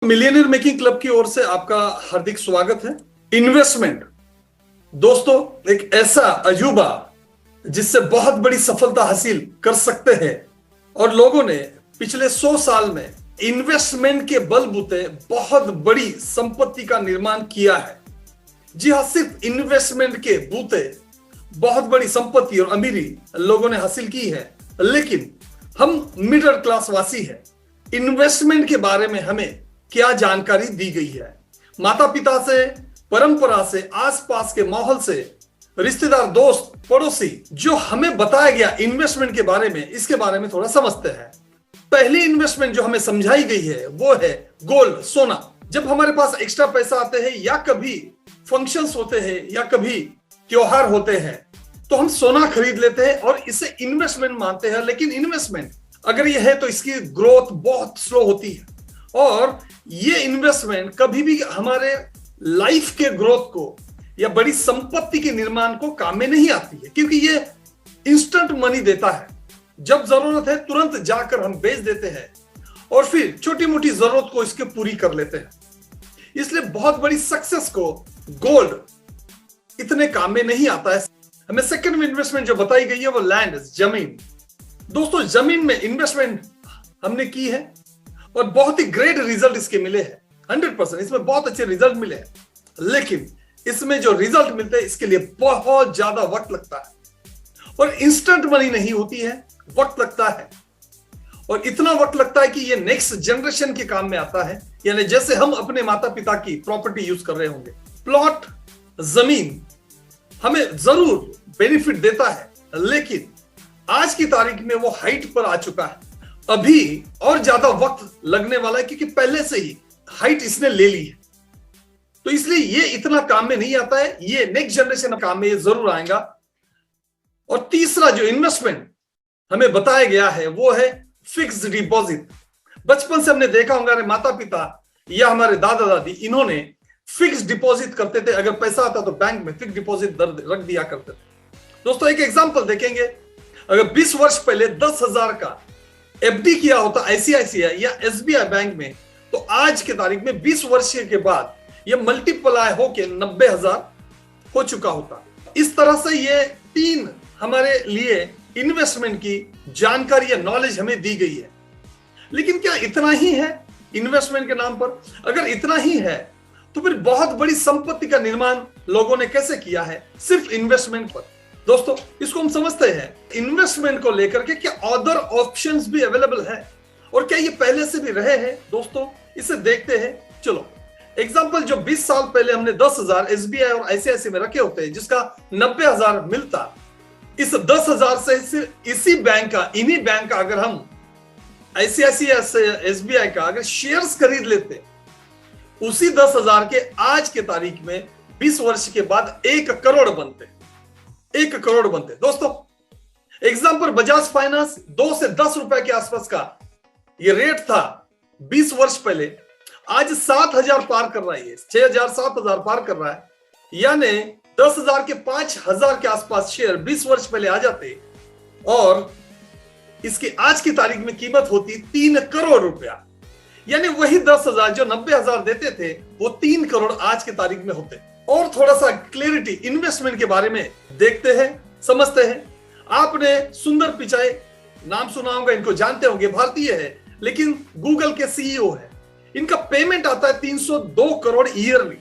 Millionaire making club की ओर से आपका हार्दिक स्वागत है। इन्वेस्टमेंट दोस्तों एक ऐसा अजूबा जिससे बहुत बड़ी सफलता हासिल कर सकते हैं और लोगों ने पिछले 100 साल में इन्वेस्टमेंट के बलबूते बहुत बड़ी संपत्ति का निर्माण किया है। जी हाँ, सिर्फ इन्वेस्टमेंट के बूते बहुत बड़ी संपत्ति और अमीरी लोगों ने हासिल की है। लेकिन हम मिडिल क्लास वासी हैं, इन्वेस्टमेंट के बारे में हमें क्या जानकारी दी गई है? माता पिता से, परंपरा से, आसपास के माहौल से, रिश्तेदार, दोस्त, पड़ोसी, जो हमें बताया गया इन्वेस्टमेंट के बारे में, इसके बारे में थोड़ा समझते हैं। पहली इन्वेस्टमेंट जो हमें समझाई गई है वो है गोल्ड, सोना। जब हमारे पास एक्स्ट्रा पैसा आते हैं या कभी फंक्शंस होते हैं या कभी त्योहार होते हैं तो हम सोना खरीद लेते हैं और इसे इन्वेस्टमेंट मानते हैं। लेकिन इन्वेस्टमेंट अगर यह है तो इसकी ग्रोथ बहुत स्लो होती है और ये इन्वेस्टमेंट कभी भी हमारे लाइफ के ग्रोथ को या बड़ी संपत्ति के निर्माण को काम में नहीं आती है, क्योंकि ये इंस्टेंट मनी देता है। जब जरूरत है तुरंत जाकर हम बेच देते हैं और फिर छोटी मोटी जरूरत को इसके पूरी कर लेते हैं। इसलिए बहुत बड़ी सक्सेस को गोल्ड इतने काम में नहीं आता है। हमें सेकंड इन्वेस्टमेंट जो बताई गई है वो लैंड, जमीन। दोस्तों जमीन में इन्वेस्टमेंट हमने की है और बहुत ही ग्रेट रिजल्ट इसके मिले हैं। 100% इसमें बहुत अच्छे रिजल्ट मिले हैं, लेकिन इसमें जो रिजल्ट मिलते हैं इसके लिए बहुत ज्यादा वक्त लगता है और इंस्टेंट मनी नहीं होती है, वक्त लगता है। और इतना वक्त लगता है कि ये नेक्स्ट जनरेशन के काम में आता है। यानी जैसे हम अपने माता पिता की प्रॉपर्टी यूज कर रहे होंगे, प्लॉट, जमीन हमें जरूर बेनिफिट देता है, लेकिन आज की तारीख में वो हाइट पर आ चुका है। अभी और ज्यादा वक्त लगने वाला है क्योंकि पहले से ही हाइट इसने ले ली है, तो इसलिए ये इतना काम में नहीं आता है। ये नेक्स्ट जनरेशन काम में ये जरूर आएगा। और तीसरा जो इन्वेस्टमेंट हमें बताया गया है वो है फिक्स्ड डिपॉजिट। बचपन से हमने देखा होगा हमारे माता पिता या हमारे दादा दादी, इन्होंने फिक्स्ड डिपॉजिट करते थे। अगर पैसा आता तो बैंक में फिक्स्ड डिपॉजिट रख दिया करते थे। दोस्तों एक एग्जांपल देखेंगे, अगर 20 वर्ष पहले 10,000 का एफडी किया होता आईसीआईसीआई या एसबीआई बैंक में, तो आज के तारीख में 20 वर्ष के बाद यह मल्टीप्लाई होके 90,000 हो चुका होता। इस तरह से ये 3 हमारे लिए इन्वेस्टमेंट की जानकारी या नॉलेज हमें दी गई है। लेकिन क्या इतना ही है इन्वेस्टमेंट के नाम पर? अगर इतना ही है तो फिर बहुत बड़ी संपत्ति का निर्माण लोगों ने कैसे किया है सिर्फ इन्वेस्टमेंट पर? दोस्तों इसको हम समझते हैं, इन्वेस्टमेंट को लेकर के क्या अदर ऑप्शंस भी अवेलेबल है और क्या ये पहले से भी रहे हैं? दोस्तों इसे देखते हैं। चलो एग्जांपल, जो 20 साल पहले हमने 10,000 एसबीआई और आईसीआईसीआई में रखे होते हैं जिसका 90,000 मिलता, इस 10,000 से सिर्फ इसी बैंक का, इन्हीं बैंक का अगर हम आईसीआईसीआई से एसबीआई का अगर शेयर्स खरीद लेते, उसी 10,000 के आज के तारीख में 20 वर्ष के बाद 1 करोड़ बनते। 1 करोड़ बनते। दोस्तों एग्जांपल, बजाज फाइनेंस 2 से 10 रुपए के आसपास का ये रेट था 20 वर्ष पहले, आज 7,000 पार कर रहा है, 6,000 7,000 पार कर रहा है। यानी 10,000 के 5,000 के आसपास शेयर 20 वर्ष पहले आ जाते और इसकी आज की तारीख में कीमत होती 3 करोड़ रुपया। यानी वही 10,000 जो 90,000 देते थे वो 3 करोड़ आज की तारीख में होते। और थोड़ा सा क्लैरिटी इन्वेस्टमेंट के बारे में देखते हैं, समझते हैं। आपने सुंदर पिचाई नाम सुना होगा, इनको जानते होंगे, भारतीय है लेकिन गूगल के सीईओ है। इनका पेमेंट आता है 302 करोड़ ईयरली,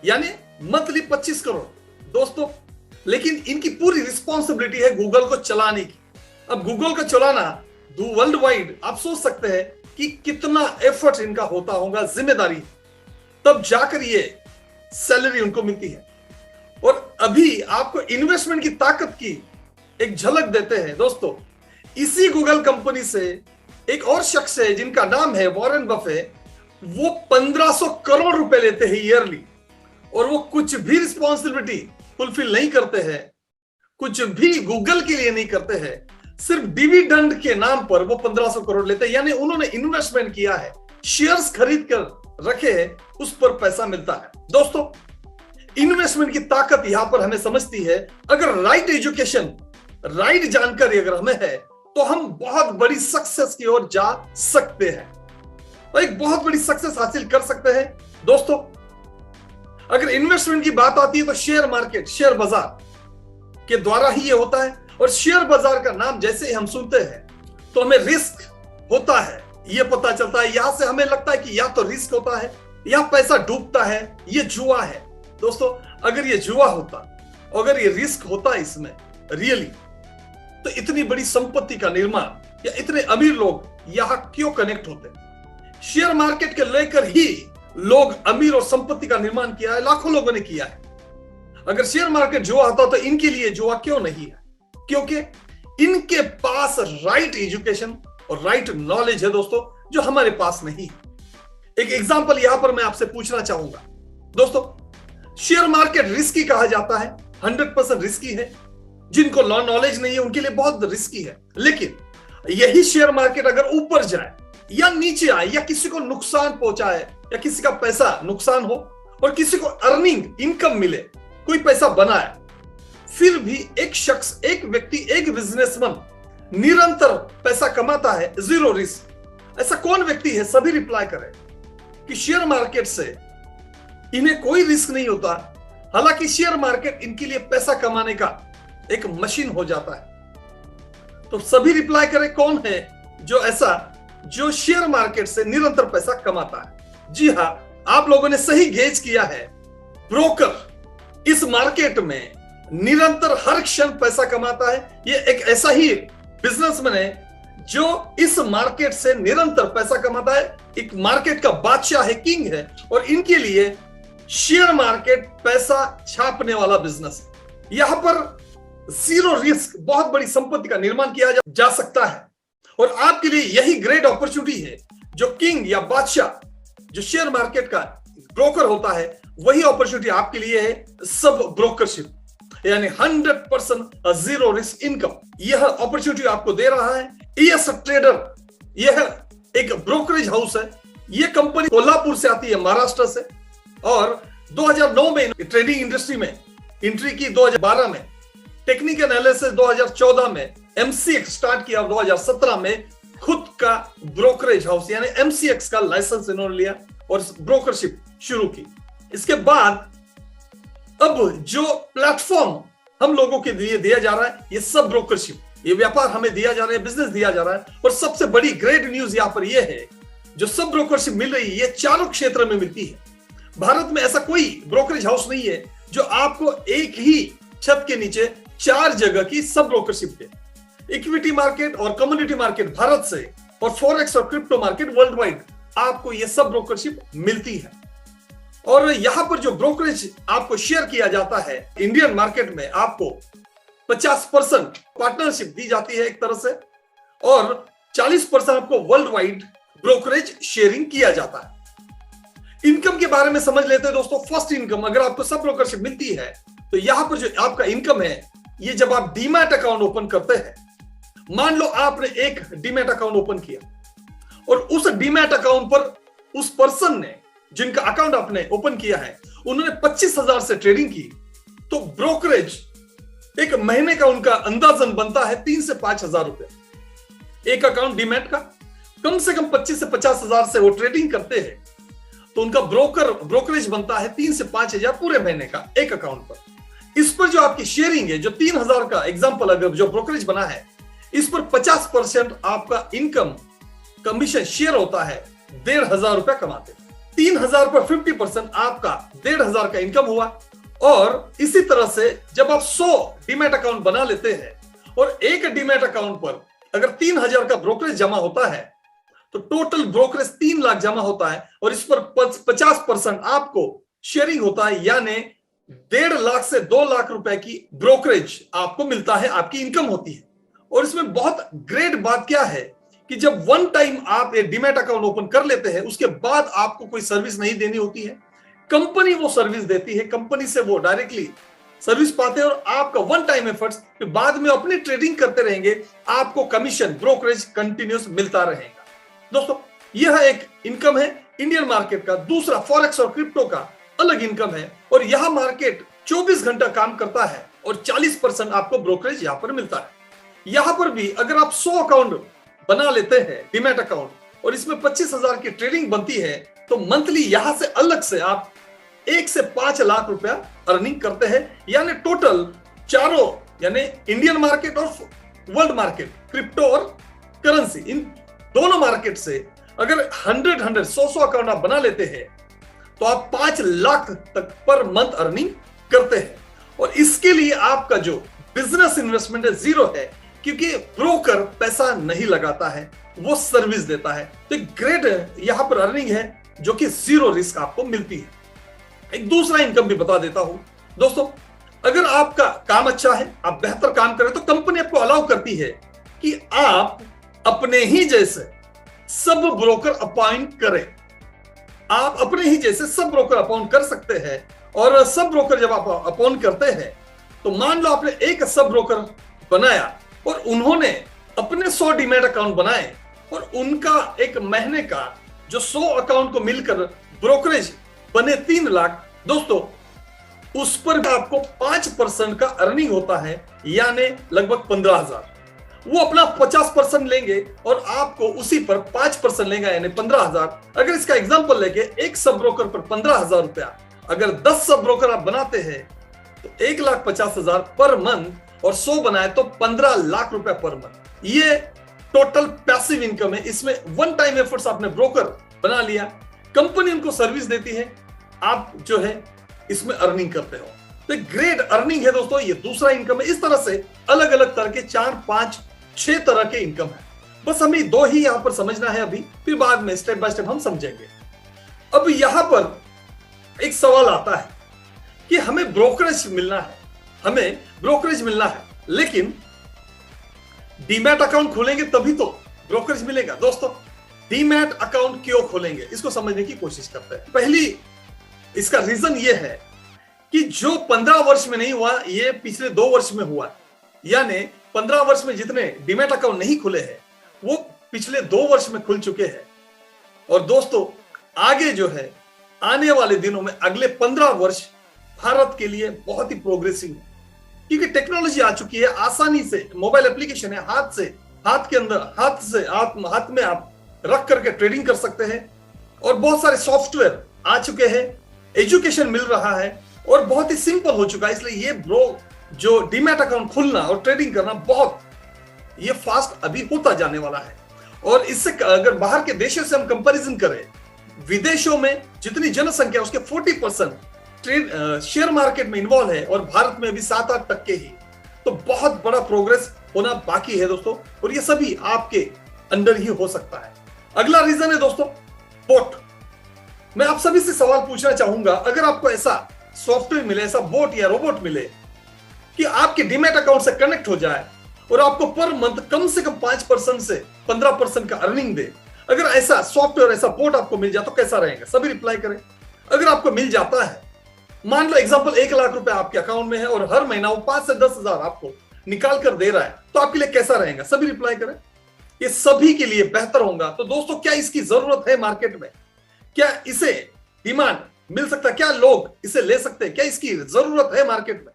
यानी मंथली 25 करोड़। दोस्तों लेकिन इनकी पूरी रिस्पॉन्सिबिलिटी है गूगल को चलाने की। अब गूगल को चलाना वर्ल्ड वाइड, आप सोच सकते हैं कि कितना एफर्ट इनका होता होगा, जिम्मेदारी, तब जाकर ये सैलरी उनको मिलती है। और अभी आपको इन्वेस्टमेंट की ताकत की एक झलक देते हैं। दोस्तों इसी गूगल कंपनी से एक और शख्स है जिनका नाम है वॉरेन बफे, वो 1,500 करोड़ रुपए लेते हैं ईयरली और वो कुछ भी रिस्पॉन्सिबिलिटी फुलफिल नहीं करते हैं, कुछ भी गूगल के लिए नहीं करते हैं, सिर्फ डिविडेंड के नाम पर वो 1,500 करोड़ लेते हैं। यानी उन्होंने इन्वेस्टमेंट किया है, शेयर्स खरीद कर रखे हैं, उस पर पैसा मिलता है। दोस्तों इन्वेस्टमेंट की ताकत यहां पर हमें समझती है। अगर राइट एजुकेशन, राइट जानकारी अगर हमें है तो हम बहुत बड़ी सक्सेस की ओर जा सकते हैं। और एक बहुत बड़ी सक्सेस हासिल कर सकते हैं। दोस्तों, अगर इन्वेस्टमेंट की बात आती है तो शेयर मार्केट, शेयर बाजार के द्वारा ही ये होता है। और शेयर बाजार का नाम जैसे ही हम सुनते हैं तो हमें रिस्क होता है, ये पता चलता है। यहां से हमें लगता है कि या तो रिस्क होता है या पैसा डूबता है, ये जुआ है। दोस्तों, अगर ये जुआ होता, अगर ये रिस्क होता इसमें रियली, तो इतनी बड़ी संपत्ति का निर्माण या इतने अमीर लोग यहां क्यों कनेक्ट होते? शेयर मार्केट के लेकर ही लोग अमीर और संपत्ति का निर्माण किया है, लाखों लोगों ने किया है। अगर शेयर मार्केट जुआ होता तो इनके लिए जुआ क्यों नहीं है? क्योंकि इनके पास राइट एजुकेशन और राइट नॉलेज है दोस्तों, जो हमारे पास नहीं है। एक एग्जांपल यहां पर मैं आपसे पूछना चाहूंगा। दोस्तों, शेयर मार्केट रिस्की कहा जाता है, 100% रिस्की है। जिनको नॉलेज नहीं है उनके लिए बहुत रिस्की है। लेकिन यही शेयर मार्केट अगर ऊपर जाए या नीचे आए या किसी को नुकसान पहुंचाए या किसी का पैसा नुकसान हो और किसी को अर्निंग, इनकम मिले, कोई पैसा बनाए, फिर भी एक शख्स, एक व्यक्ति, एक बिजनेसमैन निरंतर पैसा कमाता है, जीरो रिस्क, ऐसा कौन व्यक्ति है? सभी रिप्लाई करें कि शेयर मार्केट से इन्हें कोई रिस्क नहीं होता। हालांकि शेयर मार्केट इनके लिए पैसा कमाने का एक मशीन हो जाता है। तो सभी रिप्लाई करें, कौन है जो ऐसा, जो शेयर मार्केट से निरंतर पैसा कमाता है? जी हां, आप लोगों ने सही गेज किया है। ब्रोकर इस मार्केट में निरंतर हर क्षण पैसा कमाता है। ये एक ऐसा ही बिजनेसमैन है जो इस मार्केट से निरंतर पैसा कमाता है। एक मार्केट का बादशाह है, किंग है, और इनके लिए शेयर मार्केट पैसा छापने वाला बिजनेस। यहां पर जीरो रिस्क बहुत बड़ी संपत्ति का निर्माण किया जा सकता है। और आपके लिए यही ग्रेट अपॉर्चुनिटी है। जो किंग या बादशाह, जो शेयर मार्केट का ब्रोकर होता है, वही अपॉर्चुनिटी आपके लिए है, सब ब्रोकरशिप, यानी 100% जीरो रिस्क इनकम। यह अपॉर्चुनिटी आपको दे रहा है ES ट्रेडर। यह एक ब्रोकरेज हाउस है। यह कंपनी कोल्हापुर से आती है, महाराष्ट्र से, और 2009 में ट्रेडिंग इंडस्ट्री में एंट्री की, 2012 में टेक्निकल एनालिसिस, 2014 में MCX स्टार्ट किया, 2017 में खुद का ब्रोकरेज हाउस यानी MCX का लाइसेंस इन्होंने लिया और ब्रोकरशिप शुरू की। इसके बाद अब जो प्लेटफॉर्म हम लोगों के लिए दिया जा रहा है, ये सब ब्रोकरशिप, ये व्यापार हमें दिया जा रहा है, बिजनेस दिया जा रहा है। और सबसे बड़ी ग्रेट न्यूज यहां पर यह है, जो सब ब्रोकरशिप मिल रही है, ये चारों क्षेत्र में मिलती है। भारत में ऐसा कोई ब्रोकरेज हाउस नहीं है जो आपको एक ही छत के नीचे 4 जगह की सब ब्रोकरशिप दे। इक्विटी मार्केट और कम्युनिटी मार्केट भारत से, और फॉरेक्स और क्रिप्टो मार्केट वर्ल्ड वाइड, आपको ये सब ब्रोकरशिप मिलती है। और यहां पर जो ब्रोकरेज आपको शेयर किया जाता है, इंडियन मार्केट में आपको 50% पार्टनरशिप दी जाती है एक तरह से, और 40% आपको वर्ल्ड वाइड ब्रोकरेज शेयरिंग किया जाता है। इनकम के बारे में समझ लेते हैं दोस्तों। फर्स्ट इनकम, अगर आपको सब ब्रोकरशिप मिलती है तो यहां पर जो आपका इनकम है, ये जब आप डीमैट अकाउंट ओपन करते हैं, मान लो आपने एक डीमैट अकाउंट ओपन किया और उस डीमैट अकाउंट पर उस पर्सन ने, जिनका अकाउंट आपने ओपन किया है, उन्होंने 25,000 से ट्रेडिंग की, तो ब्रोकरेज एक महीने का उनका अंदाजन बनता है 3 से 5,000 रुपए। एक अकाउंट डीमैट का कम से कम 25 से 50,000 से वो ट्रेडिंग करते हैं, तो उनका ब्रोकरेज बनता है 3 से 5,000 पूरे महीने का एक अकाउंट पर। इस पर जो आपकी शेयरिंग है, जो 3,000 का एग्जांपल अगर जो ब्रोकरेज बना है, इस पर 50% आपका इनकम कमीशन शेयर होता है, 1,500 रुपए कमाते। 3,000 पर 50% आपका 1,500 का इनकम हुआ। और इसी तरह से जब आप 100 डीमैट अकाउंट बना लेते हैं और एक डीमैट अकाउंट पर अगर 3,000 का ब्रोकरेज जमा होता है, तो टोटल ब्रोकरेज 3 लाख जमा होता है, और इस पर 50% आपको शेयरिंग होता है, यानी 1.5 लाख से 2 लाख रुपए की ब्रोकरेज आपको मिलता है, आपकी इनकम होती है। और इसमें बहुत ग्रेट बात क्या है कि जब वन टाइम आप एक डीमैट अकाउंट ओपन कर लेते हैं, उसके बाद आपको कोई सर्विस नहीं देनी होती है, कंपनी वो सर्विस देती है, कंपनी से वो डायरेक्टली सर्विस पाते हैं, और आपका वन टाइम एफर्ट्स, फिर बाद में अपनी ट्रेडिंग करते रहेंगे, आपको कमीशन, ब्रोकरेज कंटिन्यूस मिलता रहेगा। दोस्तों, यह एक इनकम है इंडियन मार्केट का। दूसरा, फॉरेक्स और क्रिप्टो का अलग इनकम है, और यह मार्केट 24 घंटा काम करता है और 40% आपको ब्रोकरेज यहां पर मिलता है। यहां पर भी अगर आप 100 अकाउंट बना लेते हैं डीमैट अकाउंट, और इसमें 25,000 की ट्रेडिंग बनती है, तो मंथली यहां से अलग से आप 1 से 5 लाख रुपया अर्निंग करते हैं। यानी टोटल चारों, यानी इंडियन मार्केट और वर्ल्ड मार्केट, क्रिप्टो और करेंसी, इन दोनों मार्केट से अगर 100 अकाउंट आप बना लेते हैं तो आप 5 लाख तक पर मंथ अर्निंग करते हैं। और इसके लिए आपका जो बिजनेस इन्वेस्टमेंट है जीरो है, क्योंकि ब्रोकर पैसा नहीं लगाता है, वो सर्विस देता है। तो एक ग्रेट यहां पर अर्निंग है जो कि जीरो रिस्क आपको मिलती है। एक दूसरा इनकम भी बता देता हूं दोस्तों, अगर आपका काम अच्छा है, आप बेहतर काम करें, तो कंपनी आपको अलाउ करती है कि आप अपने ही जैसे सब ब्रोकर अपॉइंट करें। आप अपने ही जैसे सब ब्रोकर अपॉइंट कर सकते हैं। और सब ब्रोकर जब आप अपॉइंट करते हैं, तो मान लो आपने एक सब ब्रोकर बनाया और उन्होंने अपने 100 डीमैट अकाउंट बनाए और उनका एक महीने का जो 100 अकाउंट को मिलकर ब्रोकरेज बने 3 लाख, दोस्तों उस पर आपको 5% का अर्निंग होता है, यानी लगभग 15,000। वो अपना 50% लेंगे और आपको उसी पर 5% लेगा, यानी 15,000। अगर इसका एग्जांपल लेके एक सब ब्रोकर पर 15,000 रुपया, अगर 10 सब ब्रोकर आप बनाते हैं तो 1,50,000 पर मंथ, और 100 बनाए तो 15 लाख रुपया पर मंथ। ये टोटल पैसिव इनकम है। इसमें वन टाइम एफर्ट्स आपने ब्रोकर बना लिया, कंपनी उनको सर्विस देती है, आप जो है इसमें अर्निंग करते हो। तो ग्रेट अर्निंग है दोस्तों, ये दूसरा इनकम है। इस तरह से अलग अलग तरह के 4, 5, 6 तरह के इनकम है। बस हमें 2 ही यहां पर समझना है अभी, फिर बाद में स्टेप बाय स्टेप हम समझेंगे। अब यहां पर एक सवाल आता है कि हमें ब्रोकरेज मिलना है, लेकिन डीमैट अकाउंट खोलेंगे तभी तो ब्रोकरेज मिलेगा। दोस्तों डीमैट अकाउंट क्यों खोलेंगे, इसको समझने की कोशिश करते हैं। पहली इसका रीजन ये है कि जो 15 वर्ष में नहीं हुआ, ये पिछले 2 वर्ष में हुआ। यानी 15 वर्ष में जितने डीमैट अकाउंट नहीं खुले हैं, वो पिछले 2 वर्ष में खुल चुके हैं। और दोस्तों आगे जो है आने वाले दिनों में अगले 15 वर्ष भारत के लिए बहुत ही प्रोग्रेसिव है, क्योंकि टेक्नोलॉजी आ चुकी है। आसानी से मोबाइल एप्लीकेशन है, हाथ के अंदर, हाथ में आप रख करके ट्रेडिंग कर सकते हैं। और बहुत सारे सॉफ्टवेयर आ चुके हैं, एजुकेशन मिल रहा है और बहुत ही सिंपल हो चुका है। इसलिए ये जो डीमैट अकाउंट खुलना और ट्रेडिंग करना बहुत ये फास्ट अभी होता जाने वाला है। और इससे अगर बाहर के देशों से हम कंपैरिजन करें, विदेशों में जितनी जनसंख्या उसके 40% शेयर मार्केट में इन्वॉल्व है और भारत में अभी 7-8% ही। तो बहुत बड़ा प्रोग्रेस होना बाकी है दोस्तों, और ये सभी आपके अंडर ही हो सकता है। अगला रीजन है दोस्तों बोट। मैं आप सभी से सवाल पूछना चाहूंगा, अगर आपको ऐसा सॉफ्टवेयर मिले, ऐसा बोट या रोबोट मिले कि आपके डीमैट अकाउंट से कनेक्ट हो जाए और आपको पर मंथ कम से कम 5% से 15% का अर्निंग दे, अगर ऐसा सॉफ्टवेयर, ऐसा बोट आपको मिल जाए तो कैसा रहेगा? सभी रिप्लाई करें। अगर आपको मिल जाता है, मान लो एग्जांपल 1 लाख रुपए आपके अकाउंट में है और हर महीना वो 5 से 10,000 आपको निकाल कर दे रहा है, तो आपके लिए कैसा रहेगा? सभी रिप्लाई करें। ये सभी के लिए बेहतर होगा। तो दोस्तों क्या इसकी जरूरत है मार्केट में? क्या इसे डिमांड मिल सकता है? क्या लोग इसे ले सकते हैं? क्या इसकी जरूरत है मार्केट में?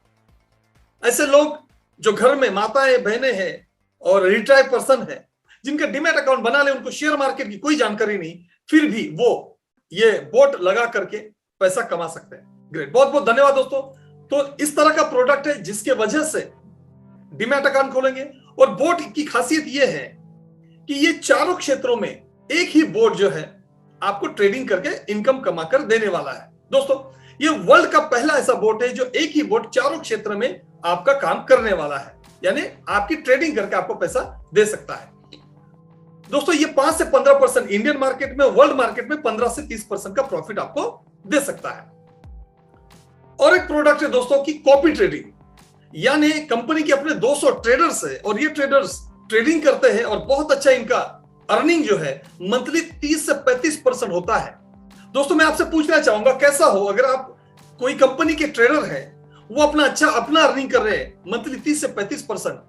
ऐसे लोग जो घर में माताएं बहनें हैं और रिटायर्ड पर्सन है, जिनका डीमैट अकाउंट बना ले, उनको शेयर मार्केट की कोई जानकारी नहीं, फिर भी वो ये बोट लगा करके पैसा कमा सकते हैं। ग्रेट, बहुत बहुत धन्यवाद दोस्तों। तो इस तरह का प्रोडक्ट है जिसके वजह से डीमैट अकाउंट खोलेंगे। और बोट की खासियत यह है कि ये चारों क्षेत्रों में एक ही बोट जो है आपको ट्रेडिंग करके इनकम कमा कर देने वाला है। दोस्तों ये वर्ल्ड का पहला ऐसा बोट है जो एक ही बोट चारों क्षेत्र में आपका काम करने वाला है, यानी आपकी ट्रेडिंग करके आपको पैसा दे सकता है। दोस्तों ये 5 से 15% इंडियन मार्केट में, वर्ल्ड मार्केट में 15 से 30% का प्रॉफिट आपको दे सकता है। और एक प्रोडक्ट है दोस्तों की कॉपी ट्रेडिंग, यानी कंपनी के अपने 200 ट्रेडर्स है और ये ट्रेडर्स ट्रेडिंग करते हैं और बहुत अच्छा इनका अर्निंग जो है मंथली 30 से 35% होता है। दोस्तों मैं आपसे पूछना चाहूंगा, कैसा हो अगर आप कोई कंपनी के ट्रेडर है, वो अपना अर्निंग कर रहे हैं मंथली 30 से 35%,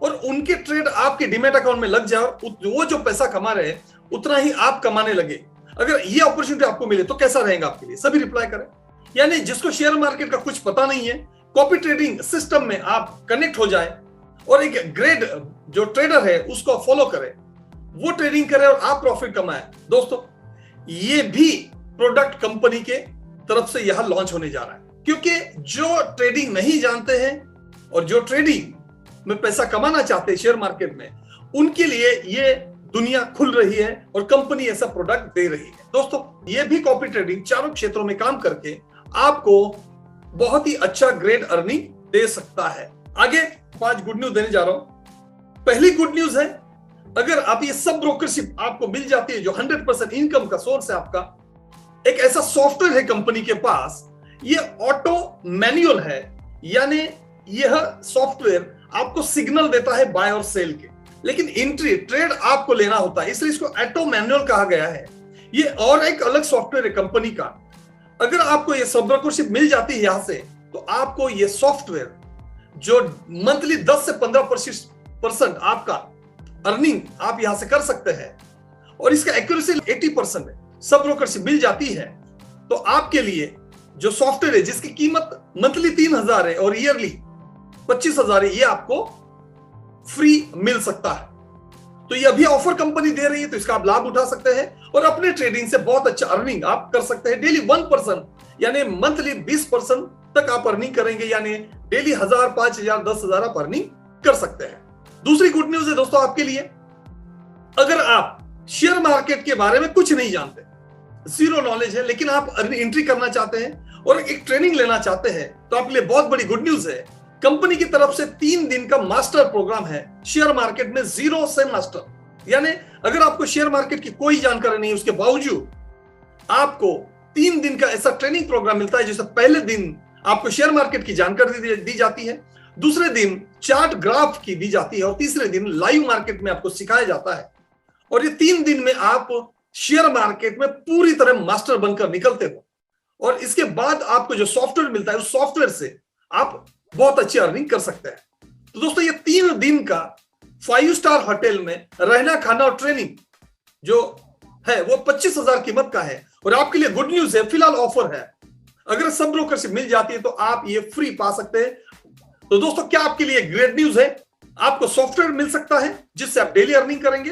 और उनके ट्रेड आपके डीमैट अकाउंट में लग जाए और वो जो पैसा कमा रहे हैं उतना ही आप कमाने लगे। अगर ये अपॉर्चुनिटी आपको मिले तो कैसा रहेगा आपके लिए? सभी रिप्लाई करें। यानी जिसको शेयर मार्केट का कुछ पता नहीं है, कॉपी ट्रेडिंग सिस्टम में आप कनेक्ट हो जाए और एक ग्रेड जो ट्रेडर है उसको फॉलो करें, वो ट्रेडिंग करे और आप प्रॉफिट कमाए। दोस्तों ये भी प्रोडक्ट कंपनी के तरफ से यहां लॉन्च होने जा रहा है, क्योंकि जो ट्रेडिंग नहीं जानते हैं और जो ट्रेडिंग में पैसा कमाना चाहते हैं शेयर मार्केट में, उनके लिए ये दुनिया खुल रही है और कंपनी ऐसा प्रोडक्ट दे रही है। दोस्तों ये भी कॉपी ट्रेडिंग चारों क्षेत्रों में काम करके आपको बहुत ही अच्छा ग्रेड अर्निंग दे सकता है। आगे 5 गुड न्यूज देने जा रहा हूं। पहली गुड न्यूज है, अगर आप ये सब ब्रोकरशिप आपको मिल जाती है जो 100% इनकम का सोर्स है आपका, एक ऐसा सॉफ्टवेयर है कंपनी के पास, ये ऑटो मैनुअल है, यानी यह सॉफ्टवेयर आपको सिग्नल देता है बाय और सेल के, लेकिन एंट्री ट्रेड आपको लेना होता है, इसलिए इसको ऑटो मैनुअल कहा गया है। ये और एक अलग सॉफ्टवेयर है कंपनी का। अगर आपको ये सब ब्रोकरशिप मिल जाती है यहां से, तो आपको ये सॉफ्टवेयर जो मंथली 10 से 15% आपका अर्निंग आप यहां से कर सकते हैं, और इसका एक्यूरेसी 80% है, सब ब्रोकरशिप मिल जाती है, तो आपके लिए जो सॉफ्टवेयर है जिसकी कीमत मंथली 3000 है और ईयरली 25,000 है, ये आपको फ्री मिल सकता है। तो ये अभी ऑफर कंपनी दे रही है, तो इसका आप लाभ उठा सकते हैं और अपने ट्रेडिंग से बहुत अच्छा अर्निंग आप कर सकते हैं। डेली 1% यानी मंथली 20% तक आप अर्निंग करेंगे, यानी डेली 1000, 5000, 10,000 आप अर्निंग कर सकते हैं। दूसरी गुड न्यूज है दोस्तों आपके लिए, अगर आप शेयर मार्केट के बारे में कुछ नहीं जानते, जीरो नॉलेज है, लेकिन आप एंट्री करना चाहते हैं और एक ट्रेनिंग लेना चाहते हैं, तो आपके लिए बहुत बड़ी गुड न्यूज है। कंपनी की तरफ से 3 दिन का मास्टर प्रोग्राम है शेयर मार्केट में, जीरो से मास्टर। यानी अगर आपको शेयर मार्केट की कोई जानकारी नहीं है, उसके बावजूद आपको 3 दिन का ऐसा ट्रेनिंग प्रोग्राम मिलता है, जिससे पहले दिन आपको शेयर मार्केट की जानकारी दी जाती है, दूसरे दिन चार्ट ग्राफ की दी जाती है, और तीसरे दिन लाइव मार्केट में आपको सिखाया जाता है। और ये 3 दिन में आप शेयर मार्केट में पूरी तरह मास्टर बनकर निकलते हो, और इसके बाद आपको जो सॉफ्टवेयर मिलता है, उस सॉफ्टवेयर से आप बहुत अच्छी अर्निंग कर सकते हैं। तो दोस्तों ये 3 दिन का 5 स्टार होटल में रहना, खाना और ट्रेनिंग जो है वो 25,000 कीमत का है। और आपके लिए गुड न्यूज है, फिलहाल ऑफर है, अगर सब ब्रोकरशिप मिल जाती है तो आप ये फ्री पा सकते हैं। तो दोस्तों क्या आपके लिए ग्रेट न्यूज है, आपको सॉफ्टवेयर मिल सकता है जिससे आप डेली अर्निंग करेंगे,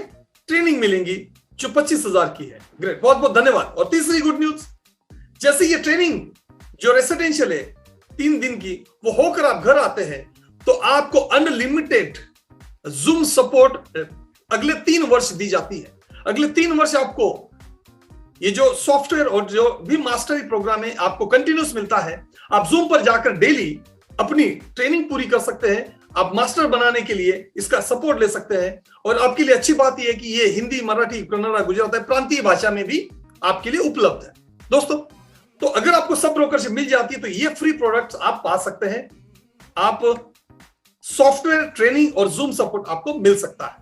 ट्रेनिंग मिलेंगी जो 25,000 की है। ग्रेट, बहुत बहुत धन्यवाद। और तीसरी गुड न्यूज, जैसे ये ट्रेनिंग जो रेसिडेंशियल है 3 दिन की, वो होकर आप घर आते हैं, तो आपको अनलिमिटेड जूम सपोर्ट अगले 3 वर्ष दी जाती है। अगले 3 वर्ष आपको ये जो सॉफ्टवेयर और जो भी मास्टरी प्रोग्राम है आपको कंटिन्यूस मिलता है। आप जूम पर जाकर डेली अपनी ट्रेनिंग पूरी कर सकते हैं, आप मास्टर बनाने के लिए इसका सपोर्ट ले सकते हैं। और आपके लिए अच्छी बात यह है कि ये हिंदी, मराठी, कन्नड़ा, गुजराती, प्रांतीय भाषा में भी आपके लिए उपलब्ध है। दोस्तों तो अगर आपको सब ब्रोकरशिप मिल जाती है तो ये फ्री प्रोडक्ट्स आप पा सकते हैं, आप सॉफ्टवेयर, ट्रेनिंग और जूम सपोर्ट आपको मिल सकता है,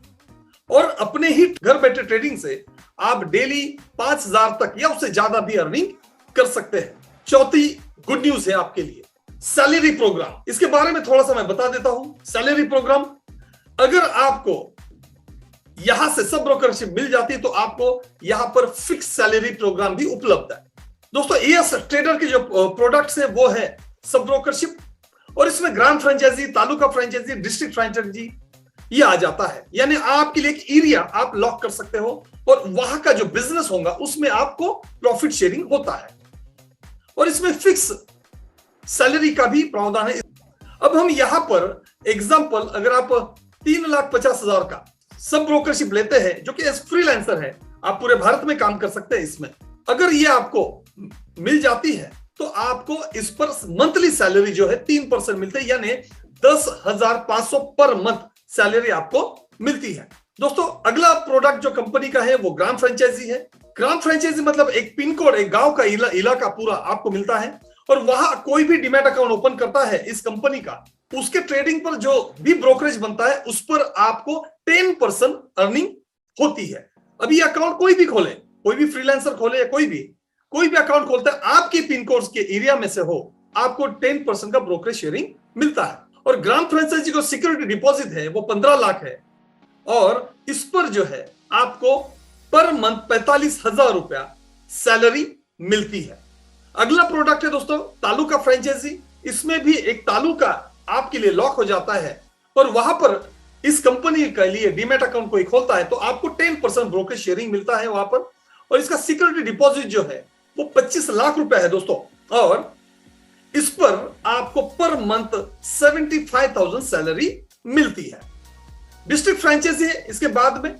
और अपने ही घर बैठे ट्रेडिंग से आप डेली 5,000 तक या उससे ज्यादा भी अर्निंग कर सकते हैं। चौथी गुड न्यूज है आपके लिए, सैलरी प्रोग्राम। इसके बारे में थोड़ा सा मैं बता देता हूं। सैलरी प्रोग्राम, अगर आपको यहां से सब ब्रोकरशिप मिल जाती है तो आपको यहां पर फिक्स सैलरी प्रोग्राम भी उपलब्ध है। दोस्तों एएस ट्रेडर के जो प्रोडक्ट्स हैं वो है सब ब्रोकरशिप, और इसमें ग्राम franchise, taluka franchise, district franchise ये आ जाता है। यानी आपके लिए एक एरिया आप लॉक कर सकते हो, और वहां का जो बिजनेस होगा उसमें आपको प्रॉफिट शेयरिंग होता है, और इसमें फिक्स सैलरी का भी प्रावधान है। अब हम यहां पर एग्जांपल, अगर आप 3,50,000 का सब ब्रोकरशिप लेते हैं, जो कि फ्रीलांसर है, आप पूरे भारत में काम कर सकते हैं इसमें, अगर ये आपको मिल जाती है तो आपको इस पर मंथली सैलरी जो है 3% मिलते हैं, यानी 10,500 पर मंथ सैलरी आपको मिलती है। दोस्तों अगला प्रोडक्ट जो कंपनी का है वो ग्राम फ्रेंचाइजी है। ग्राम फ्रेंचाइजी मतलब एक पिन कोड, एक गांव का इलाका पूरा आपको मिलता है, और वहां कोई भी डीमैट अकाउंट ओपन करता है इस कंपनी का, उसके ट्रेडिंग पर जो भी ब्रोकरेज बनता है उस पर आपको 10% अर्निंग होती है। अभी अकाउंट कोई भी खोले, कोई भी फ्रीलांसर खोले या कोई भी अकाउंट खोलता है, आपके पिन कोड के एरिया में से हो, आपको 10% का ब्रोकरेज शेयरिंग मिलता है। और ग्राम फ्रेंचाइजी को सिक्योरिटी डिपॉजिट है वो 15 लाख है, और इस पर जो है आपको पर मंथ 45,000 रुपया सैलरी मिलती है। अगला प्रोडक्ट है दोस्तों तालुका फ्रेंचाइजी। इसमें भी एक तालुका आपके लिए लॉक हो जाता है, और वहां पर इस कंपनी के लिए डीमैट अकाउंट कोई खोलता है तो आपको 10% ब्रोकरेज शेयरिंग मिलता है वहां पर। और इसका सिक्योरिटी डिपॉजिट जो है वो 25 लाख रुपए है दोस्तों। और इस पर आपको पर मंथ 75,000 सैलरी मिलती है। डिस्ट्रिक्ट फ्रेंचाइजी है इसके बाद में।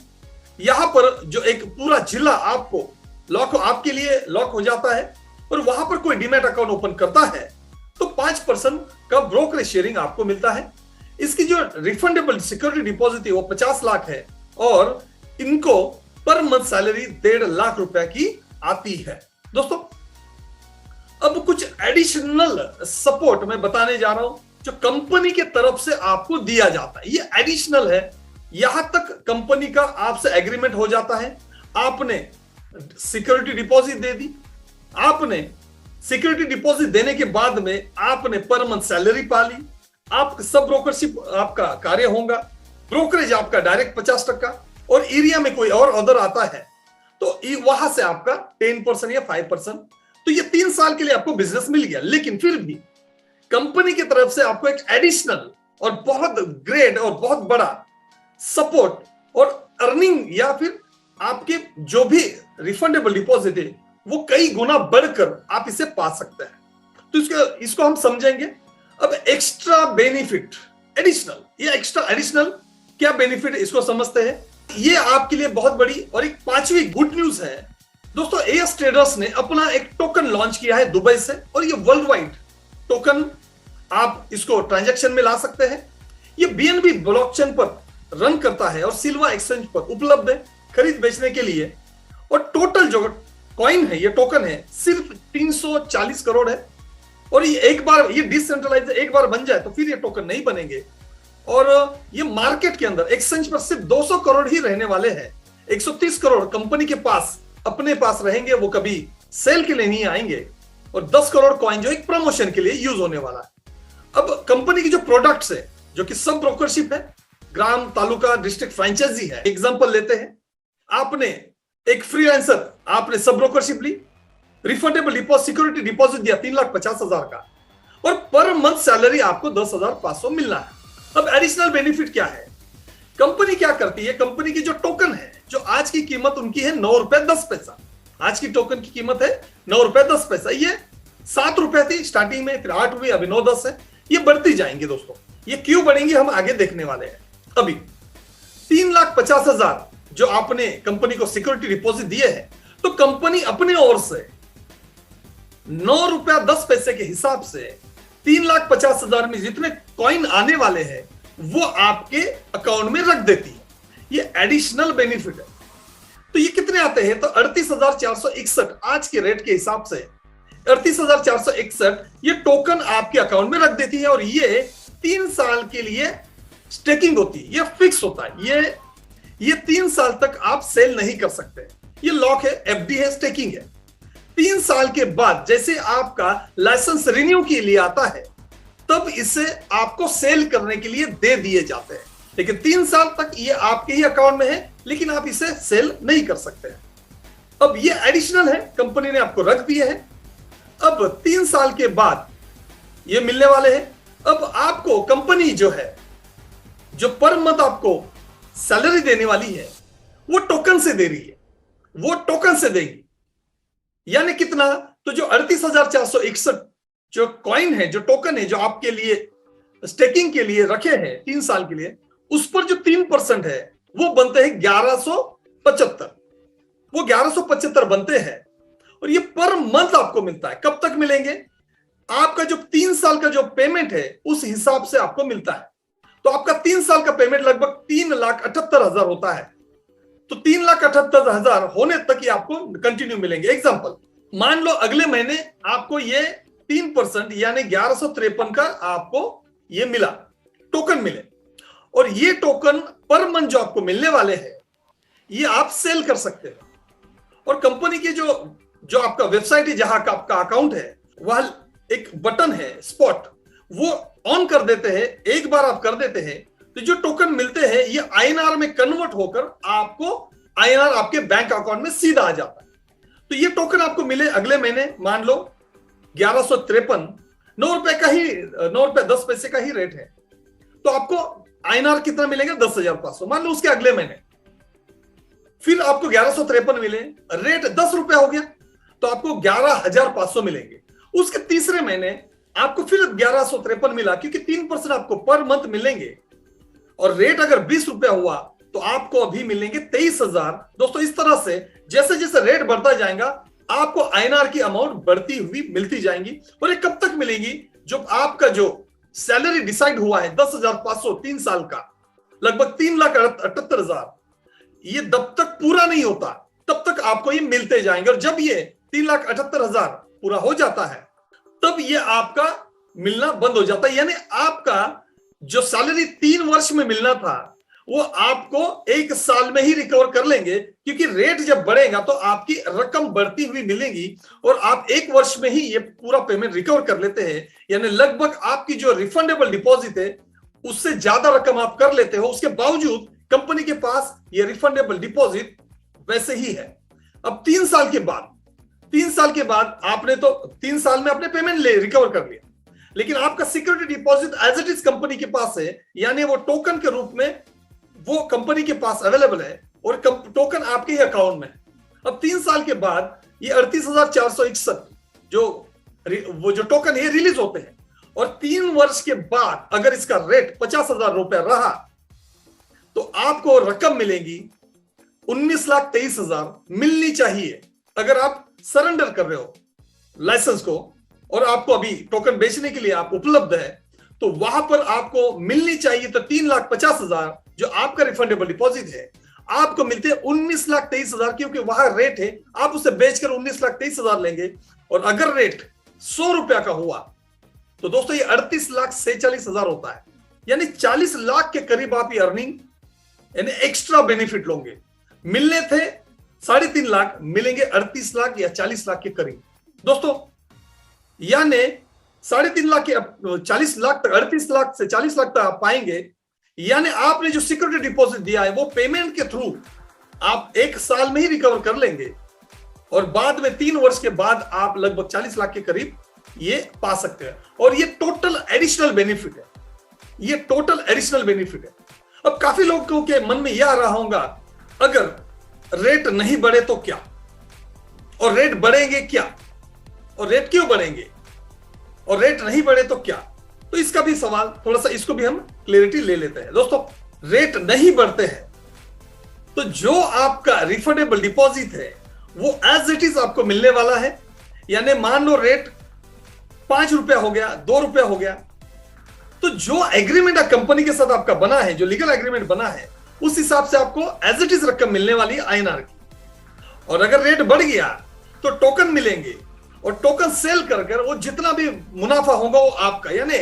यहां पर जो एक पूरा जिला आपको लॉक आपके लिए लॉक हो जाता है और वहां पर कोई डीमैट अकाउंट ओपन करता है तो 5% का ब्रोकरेज शेयरिंग आपको मिलता है। इसकी जो रिफंडेबल सिक्योरिटी डिपॉजिट है वो 50 लाख है और इनको पर मंथ सैलरी 1.5 लाख रुपए की आती है दोस्तों। अब कुछ एडिशनल सपोर्ट मैं बताने जा रहा हूं जो कंपनी के तरफ से आपको दिया जाता है। ये एडिशनल है। यहां तक कंपनी का आपसे एग्रीमेंट हो जाता है, आपने सिक्योरिटी डिपॉजिट दे दी, आपने सिक्योरिटी डिपॉजिट देने के बाद में आपने पर मंथ सैलरी पा ली, आप सब ब्रोकरशिप आपका कार्य होगा, ब्रोकरेज आपका डायरेक्ट 50% और एरिया में कोई और अदर आता है तो वहां से आपका 10% या 5%। तो ये 3 साल के लिए आपको बिजनेस मिल गया। लेकिन फिर भी कंपनी की तरफ से आपको एक एडिशनल और बहुत ग्रेट और बहुत बड़ा सपोर्ट और अर्निंग या फिर आपके जो भी रिफंडेबल डिपॉजिट है वो कई गुना बढ़कर आप इसे पा सकते हैं। तो इसको हम समझेंगे। अब एक्स्ट्रा बेनिफिट एडिशनल, ये एक्स्ट्रा एडिशनल क्या बेनिफिट है इसको समझते हैं। ये आपके लिए बहुत बड़ी और एक 5वीं गुड न्यूज है दोस्तों। एएस ट्रेडर्स ने अपना एक टोकन लॉन्च किया है दुबई से और ये वर्ल्ड वाइड टोकन आप इसको ट्रांजैक्शन में ला सकते हैं। ये बीएनबी ब्लॉकचेन पर रन करता है और सिल्वा एक्सचेंज पर उपलब्ध है खरीद बेचने के लिए। और टोटल जो कॉइन है ये टोकन है सिर्फ 340 करोड़ है। और ये एक बार ये डिसेंट्रलाइज एक बार बन जाए तो फिर ये टोकन नहीं बनेंगे। और ये मार्केट के अंदर एक्सचेंज पर सिर्फ 200 करोड़ ही रहने वाले हैं। 130 करोड़ कंपनी के पास अपने पास रहेंगे, वो कभी सेल के लिए नहीं आएंगे। और 10 करोड़ कॉइन जो एक प्रमोशन के लिए यूज होने वाला है। अब कंपनी की जो प्रोडक्ट्स है जो कि सब ब्रोकरशिप है, ग्राम तालुका डिस्ट्रिक्ट फ्रेंचाइजी है। एग्जांपल लेते हैं, आपने एक फ्रीलांसर आपने सब ब्रोकरशिप ली, रिफंडेबल डिपॉजिट सिक्योरिटी डिपॉजिट दिया 3,50,000 का और पर मंथ सैलरी आपको 10,500 मिलना है। अब एडिशनल बेनिफिट क्या है? कंपनी क्या करती है, कंपनी की जो टोकन है जो आज की कीमत उनकी है 9 रुपए 10 पैसा। आज की टोकन की कीमत है 9 रुपए 10 पैसा। ये 7 रुपए थी स्टार्टिंग में, फिर 8 हुई, अभी 9-10 है। ये बढ़ती जाएंगे दोस्तों। ये क्यों बढ़ेंगे हम आगे देखने वाले हैं। अभी 3,50,000 जो आपने कंपनी को सिक्योरिटी डिपॉजिट दिए है तो कंपनी अपने ओर से 9 रुपया 10 पैसे के हिसाब से 3,50,000 में जितने कॉइन आने वाले हैं वो आपके अकाउंट में रख देती है। ये एडिशनल बेनिफिट है। तो ये कितने आते हैं तो 38,461 आज के रेट के हिसाब से 38,461 ये टोकन आपके अकाउंट में रख देती है। और ये 3 साल के लिए स्टेकिंग होती है, ये फिक्स होता है। ये 3 साल तक आप सेल नहीं कर सकते। ये लॉक है, एफडी है, स्टेकिंग है। 3 साल के बाद जैसे आपका लाइसेंस रिन्यू के लिए आता है तब इसे आपको सेल करने के लिए दे दिए जाते हैं। लेकिन 3 साल तक ये आपके ही अकाउंट में है, लेकिन आप इसे सेल नहीं कर सकते हैं। अब ये एडिशनल है, कंपनी ने आपको रख दिए है। अब 3 साल के बाद ये मिलने वाले हैं। अब आपको कंपनी जो है जो पर मंथ आपको सैलरी देने वाली है वो टोकन से दे रही है, वो टोकन से देगी। यानी कितना, तो जो 38,461 जो कॉइन है, जो टोकन है, जो आपके लिए स्टेकिंग के लिए रखे हैं 3 साल के लिए, उस पर जो 3% है वो बनते हैं 1175। वो 1175 बनते हैं और ये पर मंथ आपको मिलता है। कब तक मिलेंगे? आपका जो 3 साल का जो पेमेंट है उस हिसाब से आपको मिलता है। तो आपका 3 साल का पेमेंट लगभग 3,78,000 होता है। तो 3,78,000 होने तक ही आपको कंटिन्यू मिलेंगे। एग्जांपल, मान लो अगले महीने आपको ये 3% यानी 1153 का आपको ये मिला, टोकन मिले। और ये टोकन पर मंथ जो आपको मिलने वाले हैं ये आप सेल कर सकते हैं। और कंपनी की जो आपका वेबसाइट है जहां का आपका अकाउंट है वह एक बटन है स्पॉट, वो ऑन कर देते हैं। एक बार आप कर देते हैं तो जो टोकन मिलते हैं ये आईएनआर में कन्वर्ट होकर आपको आईएनआर आपके बैंक अकाउंट में सीधा आ जाता है। तो ये टोकन आपको मिले अगले महीने, मान लो 1153, 9 रुपए 10 पैसे का ही रेट है। तो आपको INR कितना मिलेगा 10,500, मान लो उसके अगले महीने फिर आपको 1153 मिले, रेट 10 रुपया हो गया तो आपको 11,500 मिलेंगे। उसके तीसरे महीने आपको फिर 1153 मिला, क्योंकि 3% आपको पर मंथ मिलेंगे, और रेट अगर 20 रुपया हुआ तो आपको अभी मिलेंगे 23,000। दोस्तों इस तरह से जैसे जैसे रेट बढ़ता जाएगा आपको INR की अमाउंट बढ़ती हुई मिलती जाएंगी। और ये कब तक मिलेगी? जब आपका जो सैलरी डिसाइड हुआ है 10,500 3 साल का, लगभग 3,78,000, ये जब तक पूरा नहीं होता तब तक आपको ये मिलते जाएंगे। और जब ये 3,78,000 पूरा हो जाता है तब ये आपका मिलना बंद हो जाता है। यानी आपका जो सैलरी 3 वर्ष में मिलना था वो आपको 1 साल में ही रिकवर कर लेंगे, क्योंकि रेट जब बढ़ेगा तो आपकी रकम बढ़ती हुई मिलेगी और आप 1 वर्ष में ही ये पूरा पेमेंट रिकवर कर लेते हैं। यानी लगभग आपकी जो रिफंडेबल डिपॉजिट है उससे ज्यादा रकम आप कर लेते हो। उसके बावजूद कंपनी के पास ये रिफंडेबल डिपॉजिट वैसे ही है। अब 3 साल के बाद आपने तो 3 साल में अपने पेमेंट रिकवर कर लिया, लेकिन आपका security deposit as it is company के पास है, यानी वो टोकन के रूप में वो कंपनी के पास अवेलेबल है और टोकन आपके ही अकाउंट में। अब 3 साल के बाद ये 38,461 वो जो टोकन है रिलीज होते हैं, और 3 वर्ष के बाद अगर इसका रेट 50,000 रुपया रहा तो आपको रकम मिलेगी 19,23,000 मिलनी चाहिए। अगर आप सरेंडर कर रहे हो लाइसेंस को और आपको अभी टोकन बेचने के लिए आप उपलब्ध है तो वहां पर आपको मिलनी चाहिए तो 3,50,000 जो आपका रिफंडेबल डिपॉजिट है आपको मिलते हैं 19,23,000, क्योंकि वहां रेट है आप उसे बेचकर 19,23,000 लेंगे। और अगर रेट 100 रुपया का हुआ तो दोस्तों ये 38,46,000 होता है, यानी 40 लाख के करीब आप ये अर्निंग यानी एक्स्ट्रा बेनिफिट लोगे। मिलने थे 3.5 लाख, मिलेंगे 38 लाख या 40 लाख के करीब। दोस्तों यानी 3.5 लाख के 40 लाख तक, 38 लाख से 40 लाख तक आप पाएंगे। यानी आपने जो सिक्योरिटी डिपॉजिट दिया है वो पेमेंट के थ्रू आप 1 साल में ही रिकवर कर लेंगे, और बाद में 3 वर्ष के बाद आप लगभग 40 लाख के करीब ये पा सकते हैं। और ये टोटल एडिशनल बेनिफिट है, अब काफी लोगों के मन में यह आ रहा होगा अगर रेट नहीं बढ़े तो क्या, और रेट बढ़ेंगे क्या, और रेट क्यों बढ़ेंगे, और रेट नहीं बढ़े तो क्या। तो इसका भी सवाल थोड़ा सा, इसको भी हम क्लियरिटी ले लेते हैं। दोस्तों रेट नहीं बढ़ते हैं तो जो आपका रिफंडेबल डिपॉजिट है वो एज इट इज आपको मिलने वाला है। यानी मान लो रेट 5 रुपया हो गया, 2 रुपया हो गया, तो जो एग्रीमेंट कंपनी के साथ आपका बना है, जो लीगल एग्रीमेंट बना है, उस हिसाब से आपको एज इट इज रकम मिलने वाली है INR की। और अगर रेट बढ़ गया तो टोकन मिलेंगे, और टोकन सेल कर वो जितना भी मुनाफा होगा वो आपका। यानी